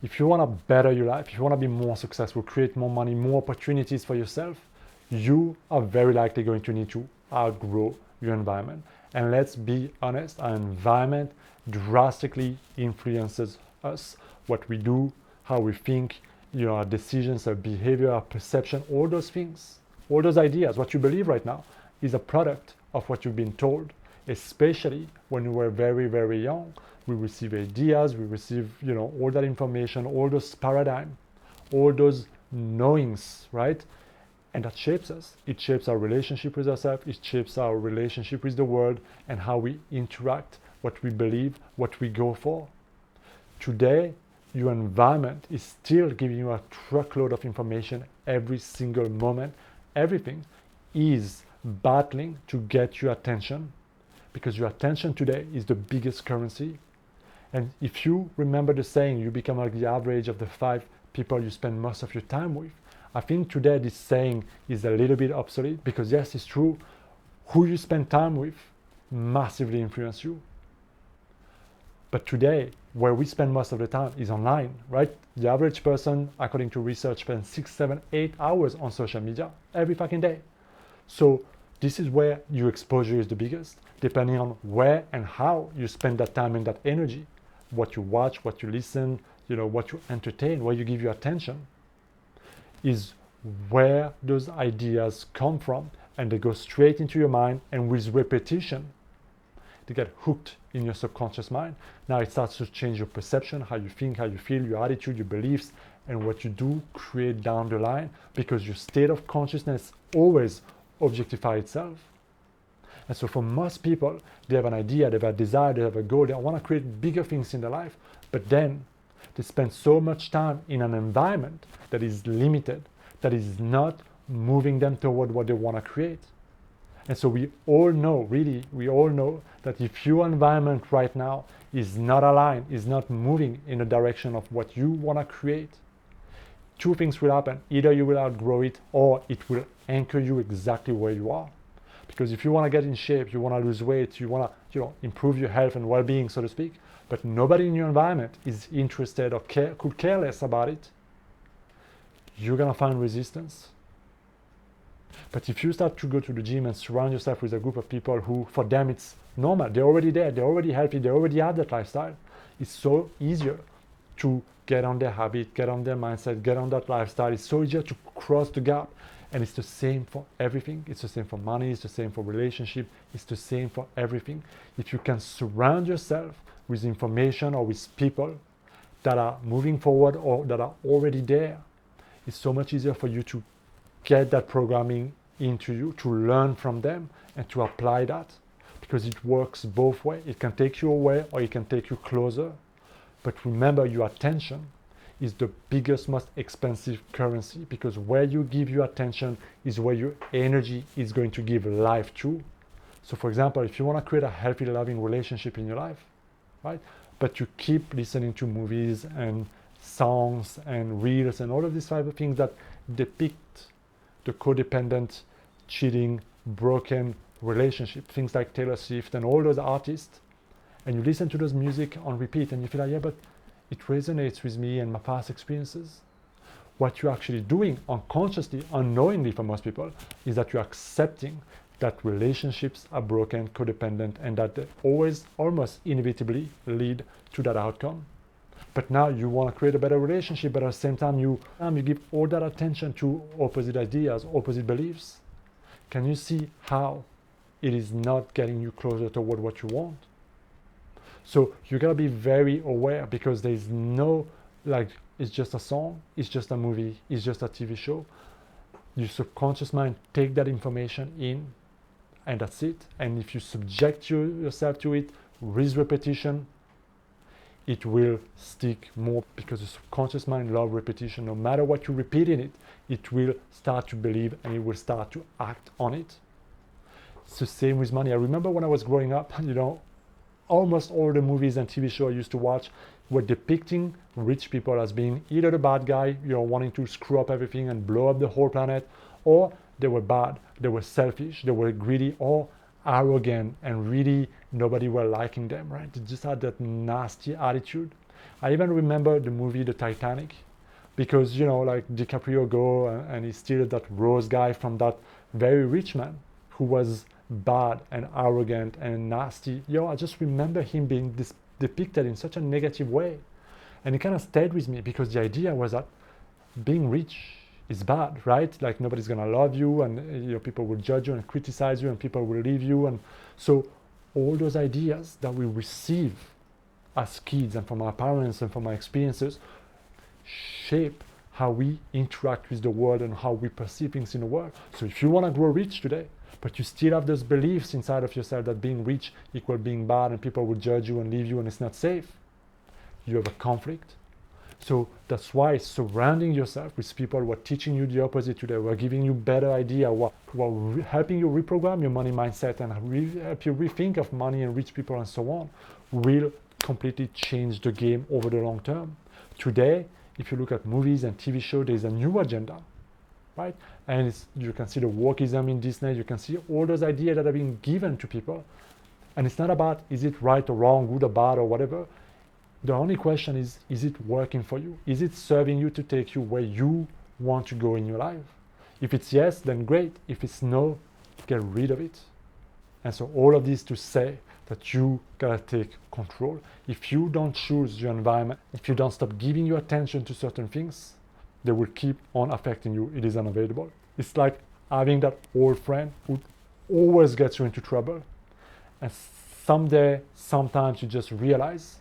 If you want to better your life, if you want to be more successful, create more money, more opportunities for yourself, you are very likely going to need to outgrow your environment. And let's be honest, our environment drastically influences us, what we do, how we think, our decisions, our behavior, our perception, all those things, all those ideas, what you believe right now is a product of what you've been told, especially when you were very, very young. We receive ideas, we receive, all that information, all those paradigms, all those knowings, right? And that shapes us. It shapes our relationship with ourselves, it shapes our relationship with the world and how we interact, what we believe, what we go for. Today, your environment is still giving you a truckload of information every single moment. Everything is battling to get your attention, because your attention today is the biggest currency. And if you remember the saying, you become like the average of the 5 people you spend most of your time with, I think today this saying is a little bit obsolete, because yes, it's true, who you spend time with massively influence you. But today, where we spend most of the time is online, right? The average person, according to research, spends 6, 7, 8 hours on social media every fucking day. So this is where your exposure is the biggest, depending on where and how you spend that time and that energy, what you watch, what you listen, what you entertain, where you give your attention, is where those ideas come from, and they go straight into your mind, and with repetition, they get hooked in your subconscious mind. Now it starts to change your perception, how you think, how you feel, your attitude, your beliefs, and what you do create down the line, because your state of consciousness always objectify itself. And so for most people, they have an idea, they have a desire, they have a goal, they want to create bigger things in their life, but then they spend so much time in an environment that is limited, that is not moving them toward what they want to create. And so we all know that if your environment right now is not aligned, is not moving in the direction of what you want to create, 2 things will happen. Either you will outgrow it, or it will anchor you exactly where you are. Because if you want to get in shape, you want to lose weight, you want to improve your health and well-being, so to speak, but nobody in your environment is interested or could care less about it, you're going to find resistance. But if you start to go to the gym and surround yourself with a group of people who, for them, it's normal, they're already there, they're already healthy, they already have that lifestyle, it's so easier to get on their habit, get on their mindset, get on that lifestyle. It's so easier to cross the gap. And it's the same for everything. It's the same for money, it's the same for relationship, it's the same for everything. If you can surround yourself with information or with people that are moving forward or that are already there, it's so much easier for you to get that programming into you, to learn from them and to apply that, because it works both ways. It can take you away or it can take you closer. But remember, your attention is the biggest, most expensive currency, because where you give your attention is where your energy is going to give life to. So for example, if you want to create a healthy, loving relationship in your life, right, but you keep listening to movies and songs and reels and all of these type of things that depict the codependent, cheating, broken relationship, things like Taylor Swift and all those artists, and you listen to those music on repeat and you feel like, yeah, but it resonates with me and my past experiences. What you're actually doing unconsciously, unknowingly for most people, is that you're accepting that relationships are broken, codependent, and that they always, almost inevitably lead to that outcome. But now you want to create a better relationship, but at the same time you give all that attention to opposite ideas, opposite beliefs. Can you see how it is not getting you closer toward what you want? So you gotta be very aware, because there's no, it's just a song, it's just a movie, it's just a TV show. Your subconscious mind take that information in, and that's it. And if you subject yourself to it with repetition, it will stick more, because the subconscious mind loves repetition. No matter what you repeat in it, it will start to believe and it will start to act on it. It's the same with money. I remember when I was growing up, almost all the movies and TV shows I used to watch were depicting rich people as being either the bad guy, wanting to screw up everything and blow up the whole planet, or they were bad, they were selfish, they were greedy, or arrogant, and really nobody were liking them, right? They just had that nasty attitude. I even remember the movie The Titanic, because, like DiCaprio go and he steals that Rose guy from that very rich man who was bad and arrogant and nasty. I just remember him being depicted in such a negative way. And it kind of stayed with me, because the idea was that being rich is bad, right? Like nobody's gonna love you, and people will judge you and criticize you, and people will leave you. And so all those ideas that we receive as kids and from our parents and from our experiences shape how we interact with the world and how we perceive things in the world. So if you want to grow rich today, but you still have those beliefs inside of yourself that being rich equals being bad and people will judge you and leave you and it's not safe, you have a conflict. So that's why surrounding yourself with people who are teaching you the opposite today, who are giving you better idea, who are helping you reprogram your money mindset and help you rethink of money and rich people and so on, will completely change the game over the long term. Today, if you look at movies and TV shows, there's a new agenda, right? And you can see the wokeism in Disney, you can see all those ideas that have been given to people. And it's not about, is it right or wrong, good or bad or whatever. The only question is it working for you? Is it serving you to take you where you want to go in your life? If it's yes, then great. If it's no, get rid of it. And so all of this to say that you gotta take control. If you don't choose your environment, if you don't stop giving your attention to certain things, they will keep on affecting you. It is unavoidable. It's like having that old friend who always gets you into trouble. And someday, sometimes you just realize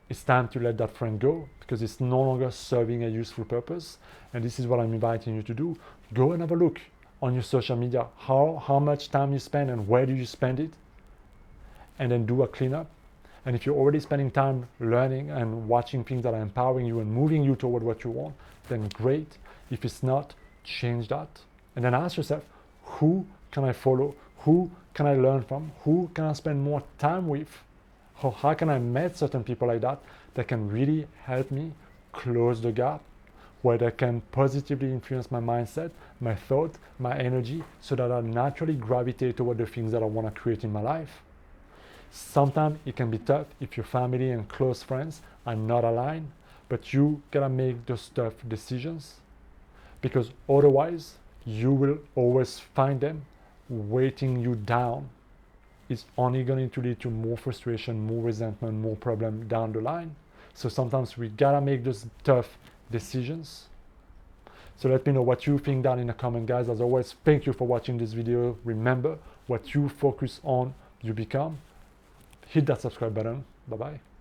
it's time to let that friend go, because it's no longer serving a useful purpose. And this is what I'm inviting you to do. Go and have a look on your social media, how much time you spend and where do you spend it, and then do a cleanup. And if you're already spending time learning and watching things that are empowering you and moving you toward what you want, then great. If it's not, change that. And then ask yourself, who can I follow? Who can I learn from? Who can I spend more time with? How can I meet certain people like that can really help me close the gap, where they can positively influence my mindset, my thought, my energy, so that I naturally gravitate toward the things that I want to create in my life. Sometimes it can be tough if your family and close friends are not aligned, but you gotta make those tough decisions, because otherwise you will always find them weighting you down. It's only going to lead to more frustration, more resentment, more problem down the line. So sometimes we gotta make those tough decisions. So let me know what you think down in the comment, guys. As always, thank you for watching this video. Remember, what you focus on, you become. Hit that subscribe button. Bye-bye.